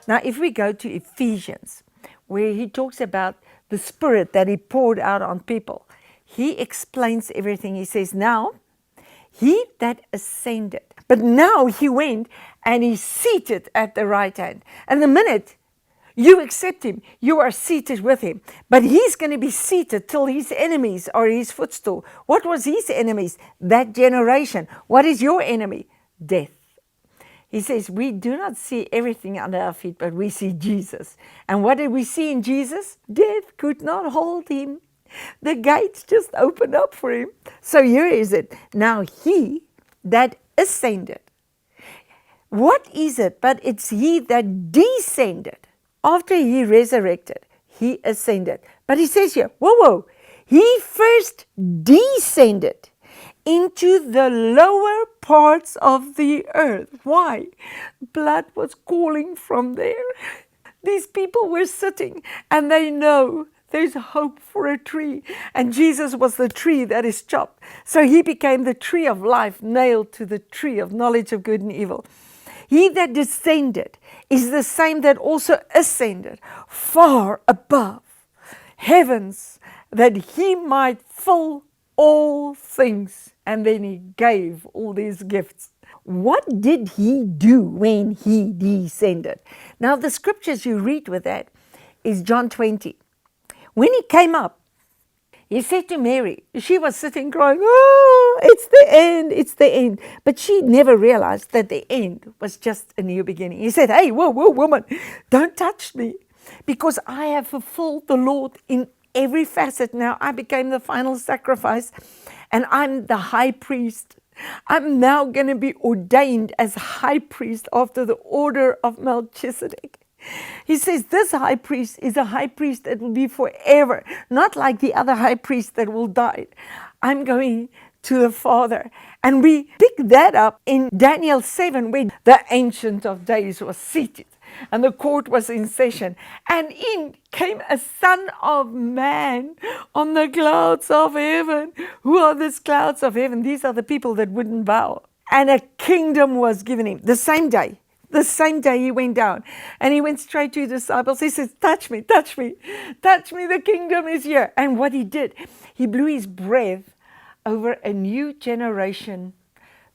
Now, if we go to Ephesians, where he talks about the Spirit that he poured out on people, he explains everything. He says, now, he that ascended, but now he went and he's seated at the right hand. And the minute you accept him, you are seated with him. But he's going to be seated till his enemies are his footstool. What was his enemies? That generation. What is your enemy? Death. He says, we do not see everything under our feet, but we see Jesus. And what did we see in Jesus? Death could not hold him. The gates just opened up for him. So here is it. Now he that ascended. What is it? But it's he that descended. After he resurrected, he ascended. But he says here, whoa. He first descended into the lower parts of the earth. Why? Blood was calling from there. These people were sitting and they know there's hope for a tree. And Jesus was the tree that is chopped. So he became the tree of life, nailed to the tree of knowledge of good and evil. He that descended is the same that also ascended far above heavens, that he might fill all things. And then he gave all these gifts. What did he do when he descended? Now the scriptures you read with that is John 20. When he came up, he said to Mary, she was sitting crying, oh, it's the end, it's the end. But she never realized that the end was just a new beginning. He said, hey, whoa, woman, don't touch me, because I have fulfilled the Lord in every facet. Now I became the final sacrifice, and I'm the high priest. I'm now going to be ordained as high priest after the order of Melchizedek. He says this high priest is a high priest that will be forever, not like the other high priest that will die. I'm going to the Father. And we pick that up in Daniel 7, where the Ancient of Days was seated and the court was in session. And in came a Son of Man on the clouds of heaven. Who are these clouds of heaven? These are the people that wouldn't bow. And a kingdom was given him the same day. The same day he went down and he went straight to his disciples. He says, touch me, the kingdom is here. And what he did, he blew his breath over a new generation,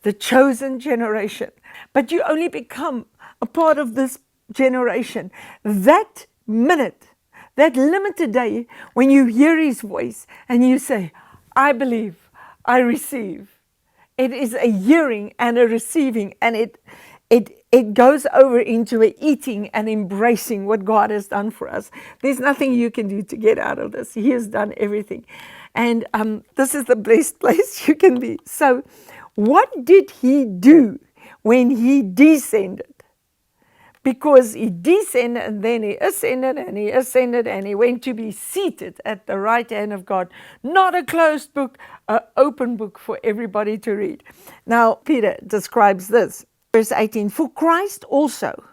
the chosen generation. But you only become a part of this generation that minute, that limited day, when you hear his voice and you say, I believe, I receive. It is a hearing and a receiving, and it goes over into a eating and embracing what God has done for us. There's nothing you can do to get out of this. He has done everything. And this is the blessed place you can be. So what did he do when he descended? Because he descended and then he ascended and he ascended and he went to be seated at the right hand of God. Not a closed book, an open book for everybody to read. Now, Peter describes this. Verse 18, for Christ also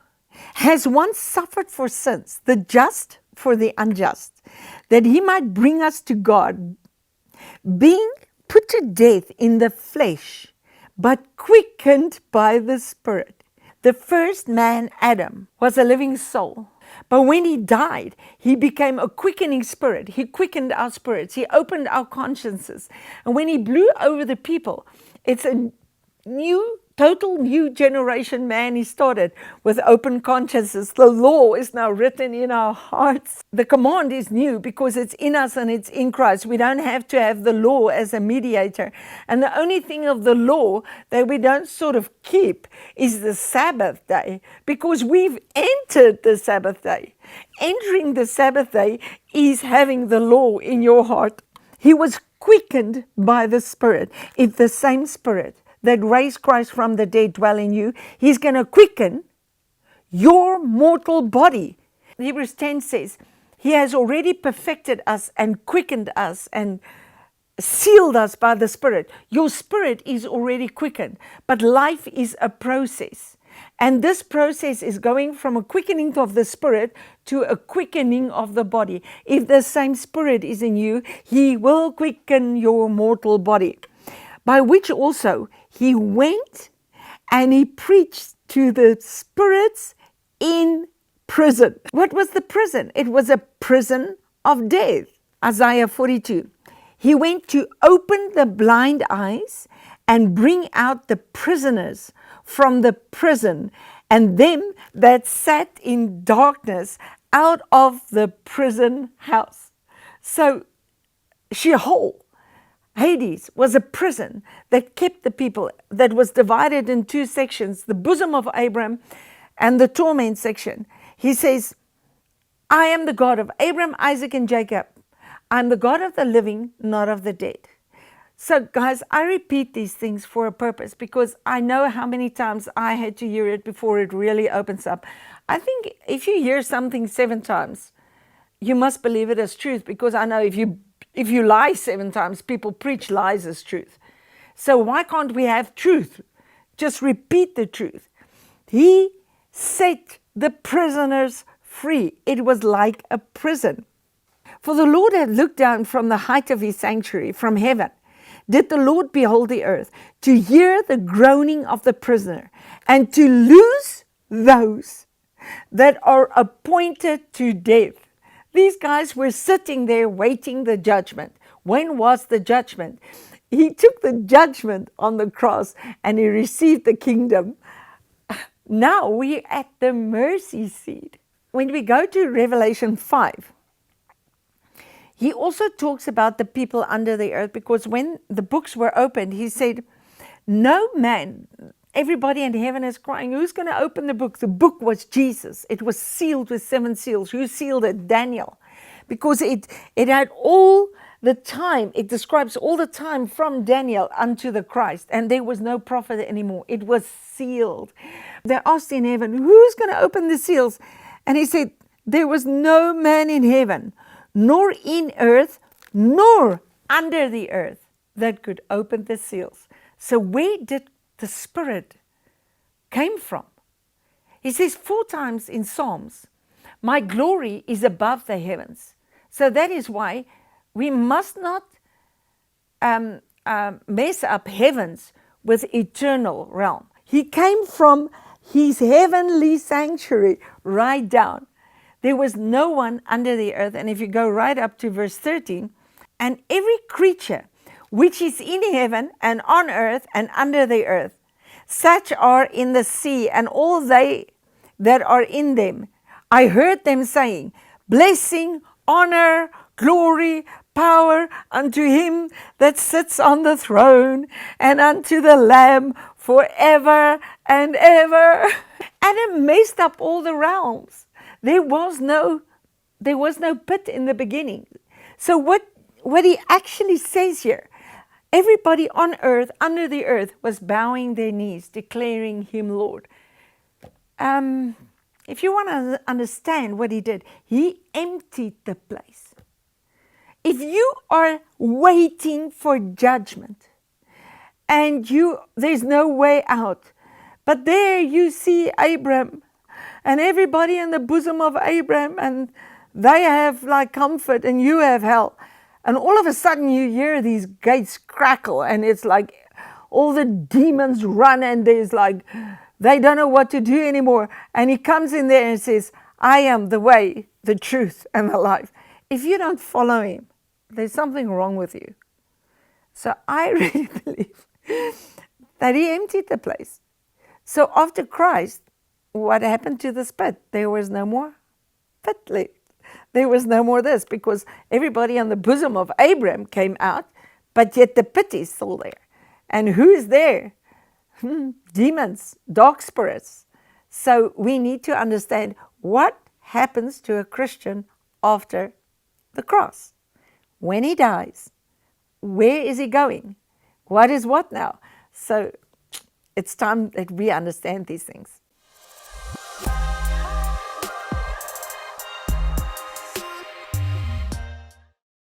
has once suffered for sins, the just for the unjust, that he might bring us to God, being put to death in the flesh, but quickened by the Spirit. The first man, Adam, was a living soul. But when he died, he became a quickening spirit. He quickened our spirits. He opened our consciences. And when he blew over the people, it's a total new generation man he started with open consciences. The law is now written in our hearts. The command is new because it's in us and it's in Christ. We don't have to have the law as a mediator. And the only thing of the law that we don't sort of keep is the Sabbath day, because we've entered the Sabbath day. Entering the Sabbath day is having the law in your heart. He was quickened by the Spirit. If the same Spirit that raised Christ from the dead dwell in you, he's going to quicken your mortal body. Hebrews 10 says, he has already perfected us and quickened us and sealed us by the Spirit. Your spirit is already quickened, but life is a process. And this process is going from a quickening of the spirit to a quickening of the body. If the same Spirit is in you, he will quicken your mortal body. By which also he went and he preached to the spirits in prison. What was the prison? It was a prison of death. Isaiah 42. He went to open the blind eyes and bring out the prisoners from the prison, and them that sat in darkness out of the prison house. So Sheol, Hades, was a prison that kept the people, that was divided in two sections, the bosom of Abraham and the torment section. He says, I am the God of Abraham, Isaac, and Jacob. I'm the God of the living, not of the dead. So guys, I repeat these things for a purpose, because I know how many times I had to hear it before it really opens up. I think if you hear something 7 times, you must believe it as truth, because I know if you lie 7 times, people preach lies as truth. So why can't we have truth? Just repeat the truth. He set the prisoners free. It was like a prison. For the Lord had looked down from the height of his sanctuary, from heaven. Did the Lord behold the earth, to hear the groaning of the prisoner, and to loose those that are appointed to death. These guys were sitting there waiting the judgment. When was the judgment? He took the judgment on the cross and he received the kingdom. Now we're at the mercy seat. When we go to Revelation 5, he also talks about the people under the earth, because when the books were opened, he said, no man, everybody in heaven is crying, who's going to open the book? The book was Jesus. It was sealed with 7 seals. Who sealed it? Daniel. Because it had all the time, it describes all the time from Daniel unto the Christ, and there was no prophet anymore. It was sealed. They asked in heaven, who's going to open the seals? And he said, there was no man in heaven, nor in earth, nor under the earth, that could open the seals. So where did the Spirit came from? He says 4 times in Psalms, my glory is above the heavens. So that is why we must not mess up heavens with eternal realm. He came from his heavenly sanctuary right down. There was no one under the earth. And if you go right up to verse 13, and every creature which is in heaven and on earth and under the earth, such are in the sea and all they that are in them. I heard them saying, blessing, honor, glory, power unto him that sits on the throne and unto the Lamb forever and ever. And it messed up all the realms. There was no pit in the beginning. So what he actually says here, everybody on earth, under the earth, was bowing their knees, declaring him Lord. If you want to understand what he did, he emptied the place. If you are waiting for judgment and there's no way out, but there you see Abraham and everybody in the bosom of Abraham, and they have like comfort and you have hell. And all of a sudden you hear these gates crackle and it's like all the demons run and there's like, they don't know what to do anymore. And he comes in there and says, I am the way, the truth, and the life. If you don't follow him, there's something wrong with you. So I really believe that he emptied the place. So after Christ, what happened to the pit? There was no more pit left. There was no more this, because everybody on the bosom of Abraham came out, but yet the pit is still there. And who is there? Demons, dark spirits. So we need to understand what happens to a Christian after the cross. When he dies, where is he going? What is what now? So it's time that we understand these things.